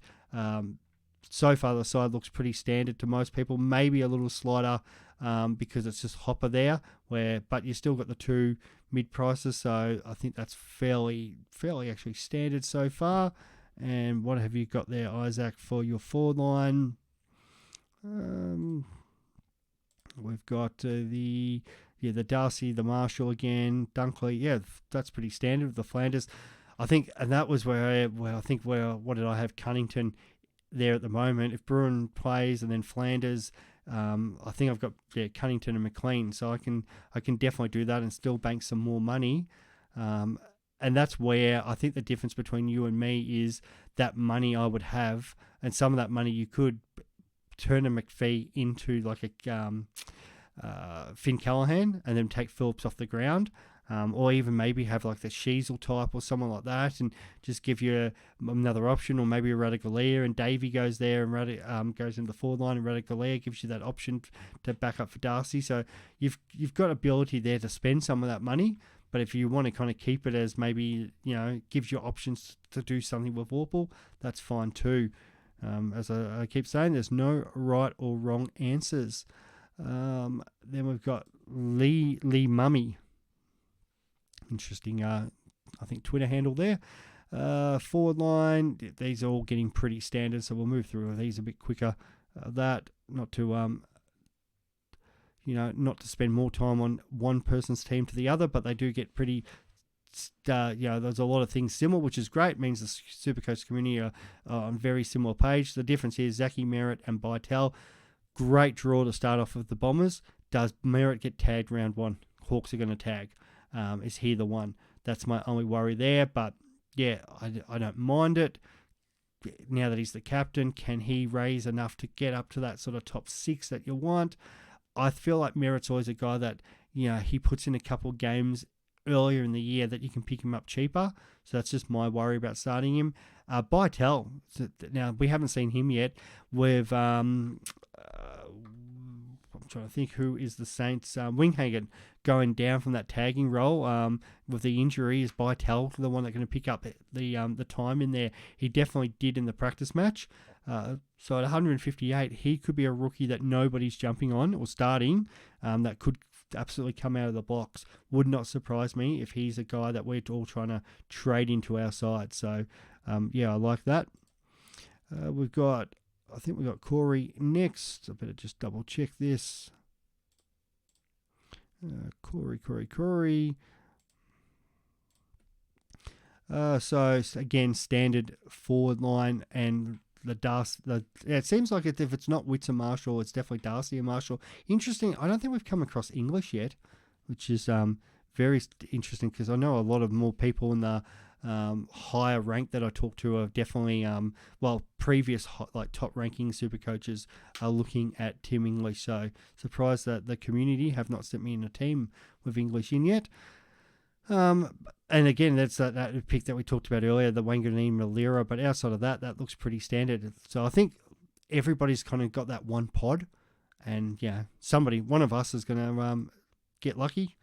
So far, the side looks pretty standard to most people. Maybe a little slighter because it's just Hopper there, but you still got the 2 mid prices. So I think that's fairly actually standard so far. And what have you got there, Isaac, for your forward line? We've got the Darcy, the Marshall again, Dunkley. Yeah, that's pretty standard with the Flanders. I think, and that was where what did I have? Cunnington there at the moment. If Bruin plays and then Flanders, I think I've got Cunnington and McLean, so I can definitely do that and still bank some more money. And that's where I think the difference between you and me is that money I would have, and some of that money you could turn a McPhee into like a Finn Callahan and then take Phillips off the ground, or even maybe have like the Sheasel type or someone like that and just give you another option, or maybe a Radicalea and Davey goes there and goes into the forward line, and Radicalea gives you that option to back up for Darcy. So you've got ability there to spend some of that money, but if you want to kind of keep it as maybe, gives you options to do something with Warple, that's fine too. As I keep saying, there's no right or wrong answers. Then we've got Lee Mummy. Interesting, I think, Twitter handle there. Forward line, these are all getting pretty standard, so we'll move through these a bit quicker. Not to spend more time on one person's team to the other, but they do get pretty... there's a lot of things similar, which is great. It means the Supercoach community are on very similar page. The difference here is Zachy, Merritt and Bytel. Great draw to start off with the Bombers. Does Merritt get tagged round 1? Hawks are going to tag. Is he the one? That's my only worry there. But yeah, I don't mind it. Now that he's the captain, can he raise enough to get up to that sort of top 6 that you want? I feel like Merritt's always a guy that, he puts in a couple of games earlier in the year that you can pick him up cheaper. So that's just my worry about starting him. Bytel, now we haven't seen him yet. I'm trying to think who is the Saints. Winghagen going down from that tagging role with the injury. Is Bytel the one that's going to pick up the time in there? He definitely did in the practice match. So at 158, he could be a rookie that nobody's jumping on or starting, that could absolutely come out of the blocks. Would not surprise me if he's a guy that we're all trying to trade into our side. So, I like that. I think we've got Corey next. I better just double check this. Corey. So again, standard forward line and it seems like if it's not Witts and Marshall, it's definitely Darcy and Marshall. Interesting. I don't think we've come across English yet, which is very interesting because I know a lot of more people in the higher rank that I talk to are definitely previous top ranking super coaches are looking at Tim English. So surprised that the community have not sent me in a team with English in yet. And again, that's that pick that we talked about earlier, the Wanganeen Malira. But outside of that, that looks pretty standard. So I think everybody's kind of got that one pod, and one of us is going to get lucky.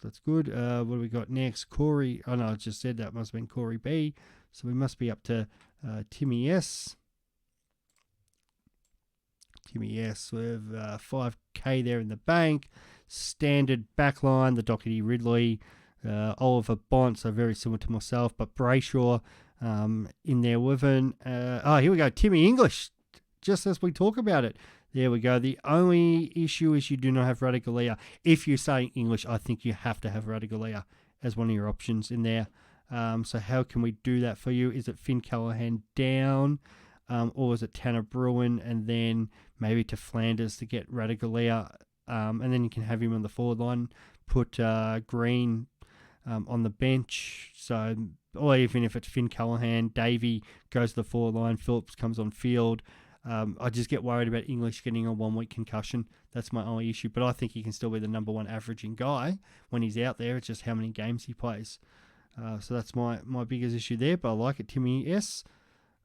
That's good. What do we got next? Corey. Oh no, I just said that must have been Corey B. So we must be up to Timmy S. Timmy S with 5K there in the bank. Standard backline, the Doherty Ridley, Oliver Bont, so very similar to myself, but Brayshaw in there with him. Here we go, Timmy English, just as we talk about it. There we go. The only issue is you do not have Radigalia. If you're saying English, I think you have to have Radigalia as one of your options in there. So how can we do that for you? Is it Finn Callahan down? Or is it Tanner Bruin and then maybe to Flanders to get Radigalia? And then you can have him on the forward line, put Green on the bench. So, or even if it's Finn Callahan, Davey goes to the forward line, Phillips comes on field. I just get worried about English getting a 1 week concussion. That's my only issue. But I think he can still be the number one averaging guy when he's out there. It's just how many games he plays. So that's my biggest issue there. But I like it. Timmy S.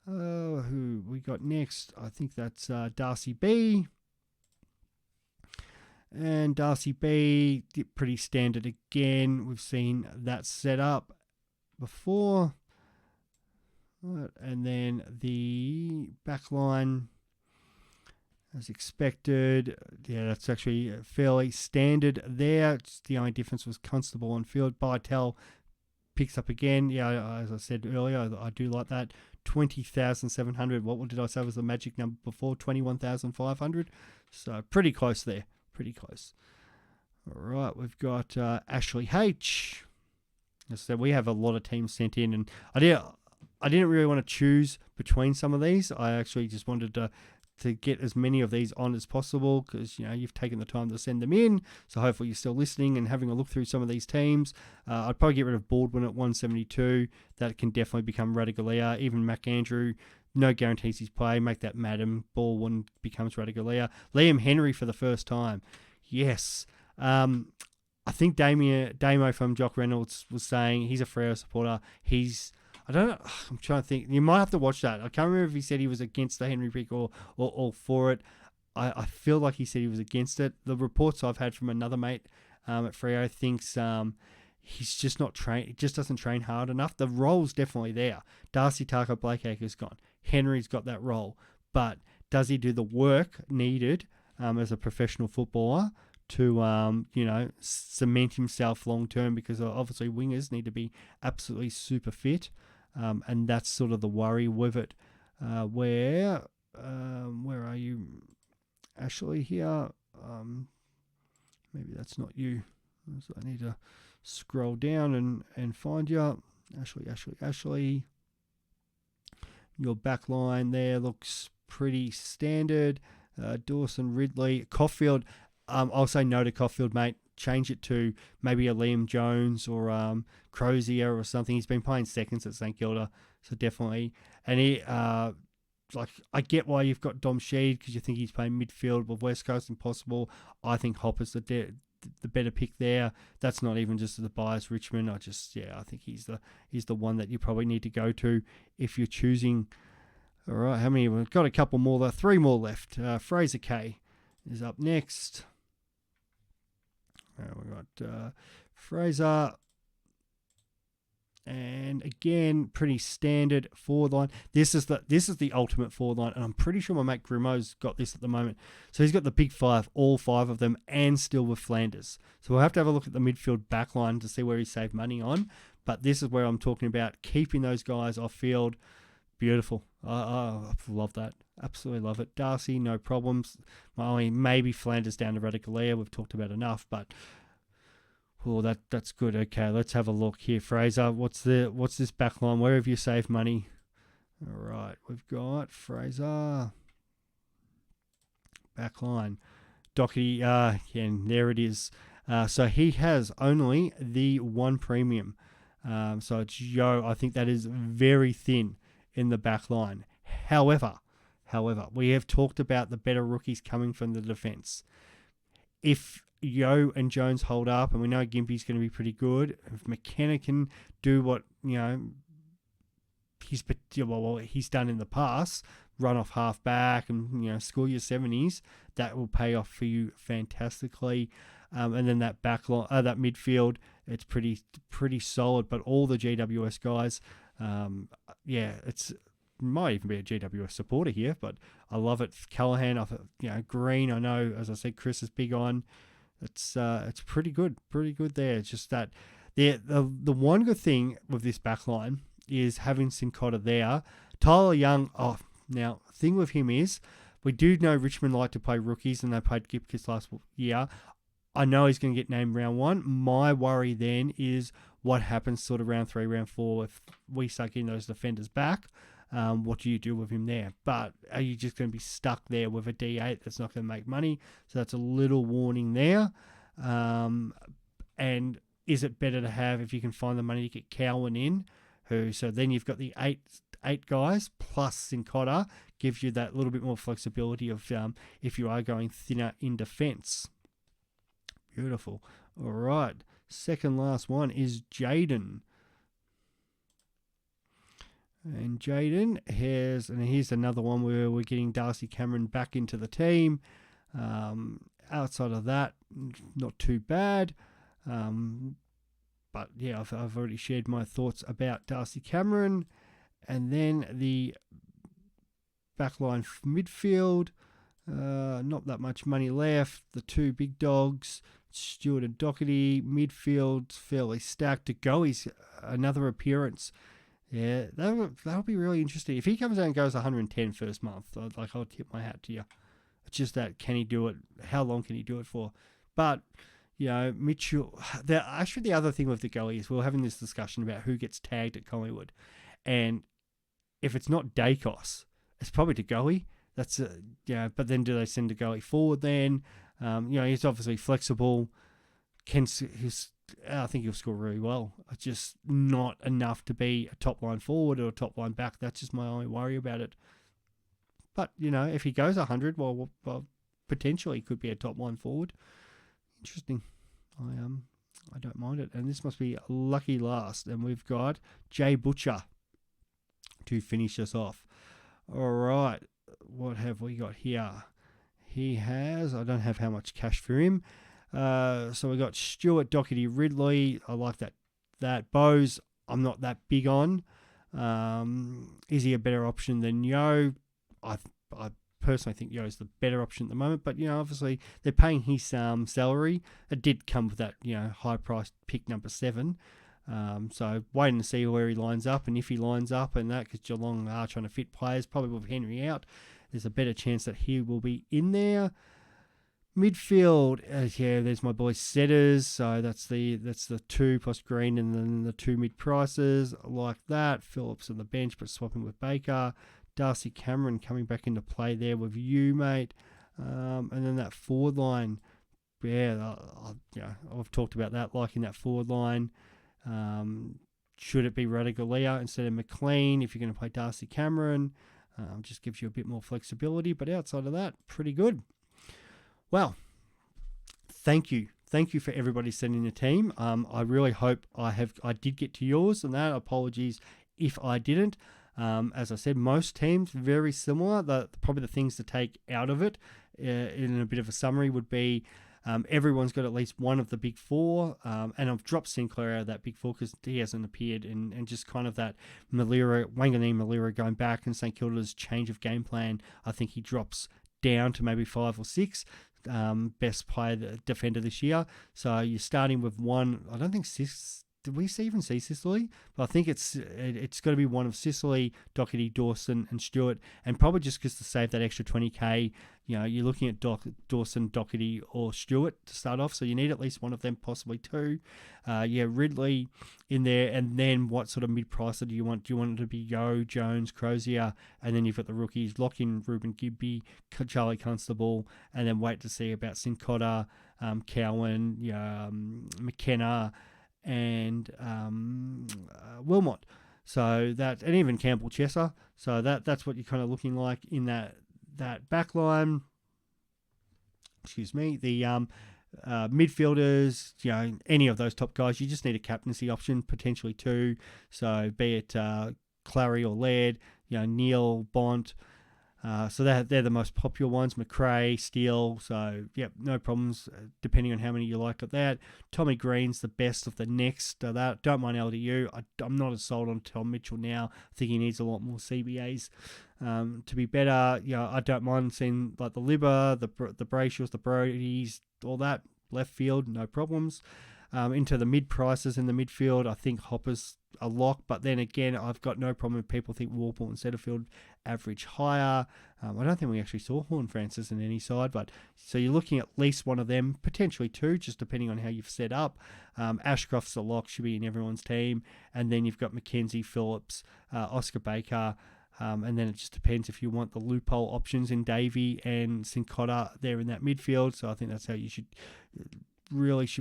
Who we got next? I think that's Darcy B. And Darcy B, pretty standard again. We've seen that set up before. And then the back line, as expected. Yeah, that's actually fairly standard there. The only difference was Constable on field. Bytel picks up again. Yeah, as I said earlier, I do like that. 20,700. What did I say was the magic number before? 21,500. So pretty close there. Pretty close. All right, we've got Ashley H. As I said, we have a lot of teams sent in, and I didn't really want to choose between some of these. I actually just wanted to get as many of these on as possible because you've taken the time to send them in. So hopefully you're still listening and having a look through some of these teams. I'd probably get rid of Baldwin at 172. That can definitely become Radigalia. Even McAndrew, no guarantees he's play. Make that Madam. Baldwin becomes Radigalia. Liam Henry for the first time. Yes. I think Damo from Jock Reynolds was saying he's a Freo supporter. I'm trying to think. You might have to watch that. I can't remember if he said he was against the Henry pick or for it. I feel like he said he was against it. The reports I've had from another mate at Freo thinks he's just not trained. He just doesn't train hard enough. The role's definitely there. Darcy Tucker Blakeacre's gone. Henry's got that role. But does he do the work needed as a professional footballer to cement himself long term? Because obviously wingers need to be absolutely super fit. And that's sort of the worry with it. Where are you, Ashley? Here, maybe that's not you. So I need to scroll down and find you, Ashley. Your back line there looks pretty standard. Dawson, Ridley, Caulfield. I'll say no to Caulfield, mate. Change it to maybe a Liam Jones or Crozier or something. He's been playing seconds at St Kilda, so definitely. And he, I get why you've got Dom Sheed because you think he's playing midfield with West Coast Impossible. I think Hopper's the better pick there. That's not even just the bias Richmond. I think he's the one that you probably need to go to if you're choosing. All right, how many? We've got a couple more. 3 more left. Fraser K is up next. We got Fraser. And again, pretty standard forward line. This is the ultimate forward line, and I'm pretty sure my mate Grimo's got this at the moment. So he's got the big five, all five of them, and still with Flanders. So we'll have to have a look at the midfield back line to see where he saved money on. But this is where I'm talking about keeping those guys off field. Beautiful. I love that. Absolutely love it. Darcy, no problems. I mean, maybe Flanders down to Radicalia. We've talked about enough, but that's good. Okay, let's have a look here. Fraser, what's this back line? Where have you saved money? All right, we've got Fraser. Back line. Doherty, and there it is. So he has only the one premium. So it's Yo. I think that is very thin in the back line. However, we have talked about the better rookies coming from the defence. If Yo and Jones hold up, and we know Gimpy's going to be pretty good, if McKenna can do what he's done in the past, run off half back and score your 70s, that will pay off for you fantastically. And then that back line, that midfield, it's pretty solid. But all the GWS guys, it's might even be a GWS supporter here, but I love it. Callahan, Green. I know, as I said, Chris is big on. It's pretty good there. It's just that the one good thing with this back line is having Sincotta there. Tyler Young. Now thing with him is we do know Richmond like to play rookies, and they played Gipkiss last year. I know he's going to get named round 1. My worry then is what happens sort of round 3, round 4 if we start getting those defenders back. What do you do with him there? But are you just going to be stuck there with a D8 that's not going to make money? So that's a little warning there. And is it better to have, if you can find the money, to get Cowan in? So then you've got the eight guys plus Sincotta, gives you that little bit more flexibility of if you are going thinner in defence. Beautiful. All right. Second last one is Jaden. And Jaden, here's another one where we're getting Darcy Cameron back into the team. Outside of that, not too bad. But yeah, I've already shared my thoughts about Darcy Cameron. And then the backline midfield, not that much money left. The two big dogs, Stewart and Doherty. Midfield fairly stacked. Degoe's another appearance. Yeah, that'll be really interesting. If he comes out and goes 110 first month, I'll tip my hat to you. It's just that, can he do it? How long can he do it for? But, Mitchell... Actually, the other thing with Degoe is we're having this discussion about who gets tagged at Collingwood. And if it's not Dacos, it's probably Degoe. That's but then do they send Degoe forward then? He's obviously flexible. I think he'll score really well. It's just not enough to be a top line forward or a top line back. That's just my only worry about it. But, if he goes 100, well, potentially could be a top line forward. Interesting. I don't mind it. And this must be lucky last. And we've got Jay Butcher to finish us off. All right. What have we got here? He has, I don't have how much cash for him. So we got Stewart, Doherty, Ridley. I like that. Bose, I'm not that big on. Is he a better option than Yo? I personally think Yo's the better option at the moment. But, obviously they're paying his salary. It did come with that, high-priced pick number 7. So waiting to see where he lines up. And if he lines up and that, because Geelong are trying to fit players, probably with Henry out, there's a better chance that he will be in there. Midfield, there's my boy Setters. So that's the 2 plus Green and then the 2 mid prices. I like that. Phillips on the bench, but swapping with Baker. Darcy Cameron coming back into play there with you, mate. And then that forward line. I've talked about that, liking that forward line. Should it be Radicalia instead of McLean if you're going to play Darcy Cameron? Just gives you a bit more flexibility. But outside of that, pretty good. Well, thank you. Thank you for everybody sending the team. I really hope I did get to yours and that. Apologies if I didn't. As I said, most teams very similar. Probably the things to take out of it in a bit of a summary would be Everyone's got at least one of the big four, and I've dropped Sinclair out of that big four because he hasn't appeared, and just kind of that Wanganeen-Malira going back, and St Kilda's change of game plan, I think he drops down to maybe 5 or 6. Best player defender this year. So you're starting with one. I don't think did we even see Sicily? But I think it's got to be one of Sicily, Doherty, Dawson, and Stewart, and probably just because to save that extra 20k, you're looking at Dawson, Doherty, or Stewart to start off. So you need at least one of them, possibly two. Ridley in there, and then what sort of mid-pricer do you want? Do you want it to be Yo, Jones, Crozier, and then you've got the rookies, lock in Ruben Gibby, Charlie Constable, and then wait to see about Sincotta, Cowan, McKenna, and Wilmot. So that, and even Campbell Chesser. So that's what you're kind of looking like in that back line. Excuse me. The midfielders, any of those top guys, you just need a captaincy option, potentially two. So be it Clary or Laird, Neil, Bont. So they're the most popular ones. McRae, Steele. So, yep, no problems, depending on how many you like of that. Tommy Green's the best of the next. Don't mind LDU. I'm not as sold on Tom Mitchell now. I think he needs a lot more CBAs to be better. I don't mind seeing like the Libba, the Brayshaws, the Brodies, all that. Left field, no problems. Into the mid-prices in the midfield, I think Hopper's a lock, but then again, I've got no problem if people think Warple and Setterfield average higher. I don't think we actually saw Horne-Francis in any side, but so you're looking at least one of them, potentially two, just depending on how you've set up. Ashcroft's a lock, should be in everyone's team, and then you've got Mackenzie, Phillips, Oscar Baker, and then it just depends if you want the loophole options in Davey and Sincotta there in that midfield. So I think that's how you should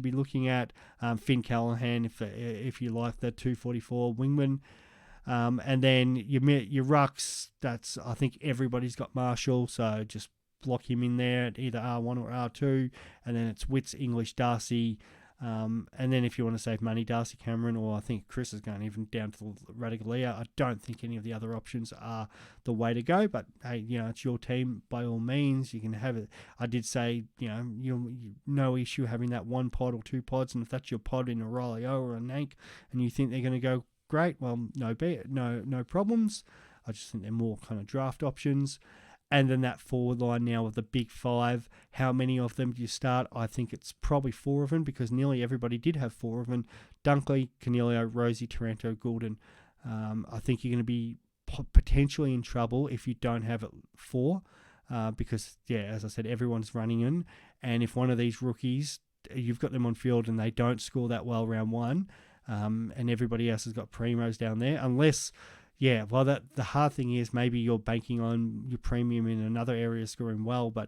be looking at. Finn Callahan if you like the 244 wingman, and then your rucks, that's, I think everybody's got Marshall, so just block him in there at either R1 or R2, and then it's Witts, English, Darcy, and then if you want to save money, Darcy Cameron, or I think Chris is going even down to Radicalea. I don't think any of the other options are the way to go, but hey, it's your team, by all means. You can have it. I did say, you no issue having that one pod or two pods, and if that's your pod in a Riley O or a Nank, and you think they're going to go great, well, no problems. I just think they're more kind of draft options. And then that forward line now with the big five, how many of them do you start? I think it's probably 4 of them, because nearly everybody did have 4 of them. Dunkley, Canelio, Rosie, Taranto, Goulden. I think you're going to be potentially in trouble if you don't have it 4, because, as I said, everyone's running in. And if one of these rookies, you've got them on field and they don't score that well round 1, and everybody else has got primos down there, unless... the hard thing is maybe you're banking on your premium in another area scoring well, but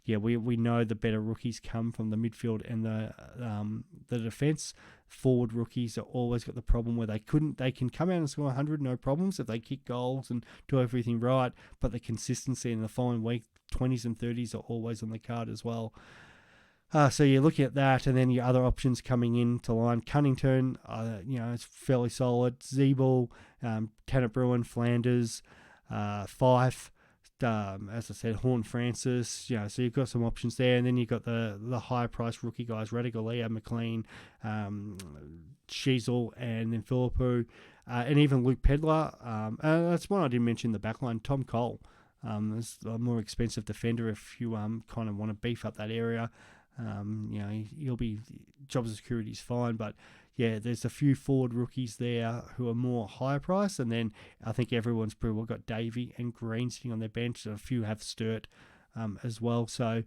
we know the better rookies come from the midfield and the defence. Forward rookies are always got the problem where they can come out and score 100, no problems if they kick goals and do everything right, but the consistency in the following week, 20s and 30s are always on the card as well. So you're looking at that, and then your other options coming into line. Cunnington, it's fairly solid. Zeeble, Tanner Bruin, Flanders, Fife, as I said, Horne-Francis. So you've got some options there, and then you've got the high-priced rookie guys, Radicalea, McLean, Sheasel, and then Philippou, and even Luke Pedler. That's one I didn't mention in the backline, Tom Cole. Is a more expensive defender if you kind of want to beef up that area. He'll be job security is fine, but there's a few forward rookies there who are more higher price, and then I think everyone's pretty well got Davey and Green sitting on their bench, and a few have Sturt as well. So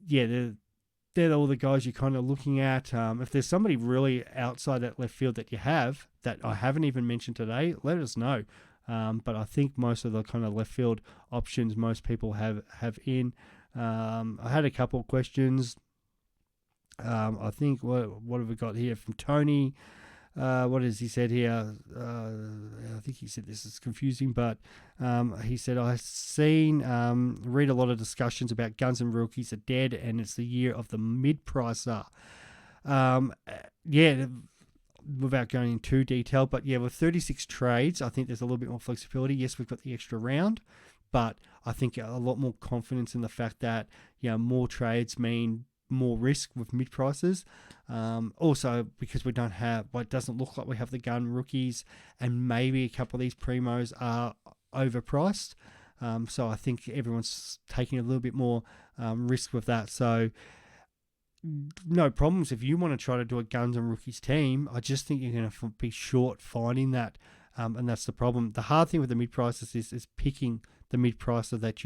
they're all the guys you're kind of looking at. If there's somebody really outside that left field that you have that I haven't even mentioned today, let us know. But I think most of the kind of left field options most people have in. I had a couple of questions. I think what have we got here from Tony? What has he said here? I think he said this is confusing, but he said, I've read a lot of discussions about guns and rookies are dead, and it's the year of the mid-pricer. Without going into too detail, but with 36 trades, I think there's a little bit more flexibility. Yes, we've got the extra round, but I think a lot more confidence in the fact that more trades mean more risk with mid prices. Also, because we don't have, well, it doesn't look like we have the gun rookies, and maybe a couple of these primos are overpriced. So I think everyone's taking a little bit more risk with that. So no problems if you want to try to do a guns and rookies team. I just think you're going to be short finding that, and that's the problem. The hard thing with the mid prices is picking the mid pricer that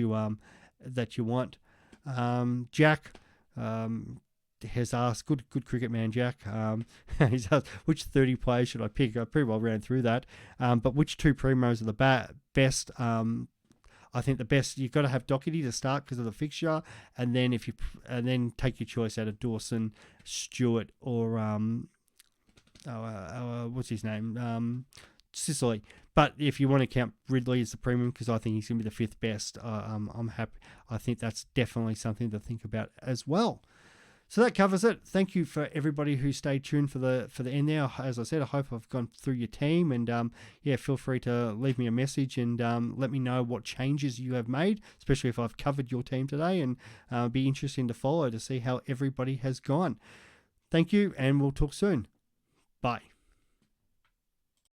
you want. Jack has asked, good cricket man Jack. He's asked, which 30 players should I pick? I pretty well ran through that. But which two primos are the best? I think the best, you've got to have Doherty to start because of the fixture, and then then take your choice out of Dawson, Stewart, or what's his name, Sicily. But if you want to count Ridley as the premium, because I think he's going to be the fifth best, I'm happy. I think that's definitely something to think about as well. So that covers it. Thank you for everybody who stayed tuned for the end there. As I said, I hope I've gone through your team, and feel free to leave me a message and let me know what changes you have made, especially if I've covered your team today, and be interesting to follow to see how everybody has gone. Thank you, and we'll talk soon. Bye.